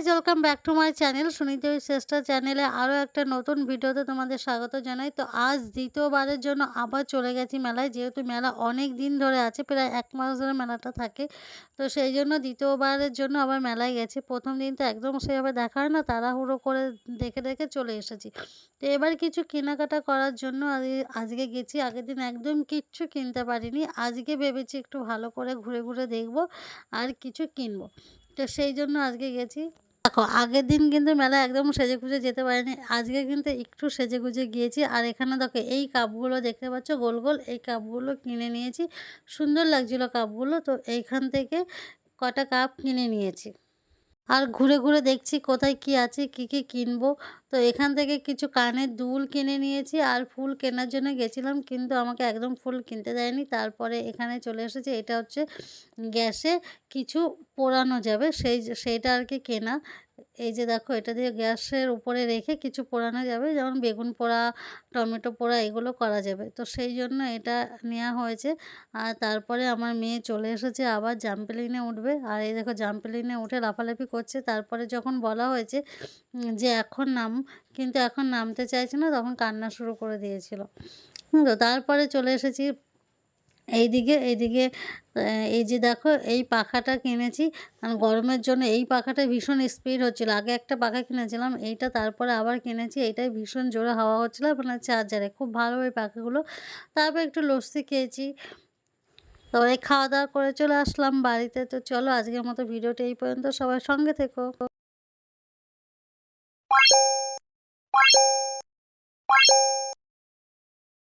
Welcome back to my channel Sunita Shrestha চ্যানেলে আরও একটা নতুন ভিডিওতে তোমাদের স্বাগত জানাই। তো আজ দ্বিতীয়বারের জন্য আবার চলে গেছি মেলায়, যেহেতু মেলা অনেক দিন ধরে আছে, প্রায় 1 মাস ধরে মেলাটা থাকে। তো সেই জন্য দ্বিতীয়বারের জন্য আবার মেলায় গেছি। প্রথম দিন তো একদম সেভাবে দেখা হয় না, তাড়াহুড়ো করে দেখে দেখে চলে এসেছি। তো এবার কিছু কেনাকাটা করার জন্য আজকে গেছি। আগের দিন একদম কিচ্ছু কিনতে পারিনি। আজকে ভেবেছি একটু ভালো করে ঘুরে ঘুরে দেখব আর কিছু কিনবো। তো সেই জন্য আজকে গেছি। দেখো, আগের দিন কিন্তু মেলায় একদম সেজেগুজে যেতে পারিনি। আজকে কিন্তু একটু সেজেগুজে গিয়েছি। আর এখানে দেখো এই কাপগুলো দেখতে পাচ্ছ গোল, গোল এই কাপগুলো কিনে নিয়েছি। সুন্দর লাগছিল কাপগুলো। তো এইখান থেকে কটা কাপ কিনে নিয়েছি। আর ঘুরে ঘুরে দেখছি কোথায় কি আছে, কি কি কিনবো। তো এখান থেকে কিছু কানের দুল কিনে নিয়েছি আর ফুল কেনার জন্য গেছিলাম, কিন্তু আমাকে একদম ফুল কিনতে দেয়নি। তারপরে এখানে চলে এসেছি। এটা হচ্ছে গ্যাসে কিছু পোড়ানো যাবে, সেইটা আর কি কেনা। এই যে দেখো, এটা দিয়ে গ্যাসের উপরে রেখে কিছু পোড়ানো যাবে, যেমন বেগুন পোড়া, টমেটো পোড়া এগুলো করা যাবে। তো সেই জন্য এটা নেওয়া হয়েছে। আর তারপরে আমার মেয়ে চলে এসেছে, আবার জাম্পলিনে উঠবে। আর এই দেখো জাম্পলিনে উঠে লাফালাফি করছে। তারপরে যখন বলা হয়েছে যে এখন নাম, কিন্তু এখন নামতে চাইছে না, তখন কান্না শুরু করে দিয়েছিল। তো তারপরে চলে এসেছি এইদিকে এই যে দেখো এই পাখাটা কিনেছি। কারণ গরমের জন্য এই পাখাটা ভীষণ স্পিড হচ্ছিলো। আগে একটা পাখা কিনেছিলাম এইটা, তারপরে আবার কিনেছি এইটাই, ভীষণ জোরে হাওয়া হচ্ছিলো আপনার চার্জারে, খুব ভালো এই পাখাগুলো। তারপর একটু লস্যি খেয়েছি। তারপরে খাওয়া দাওয়া করে চলে আসলাম বাড়িতে। তো চলো আজকের মতো ভিডিওটা এই পর্যন্ত, সবার সঙ্গে থেকো।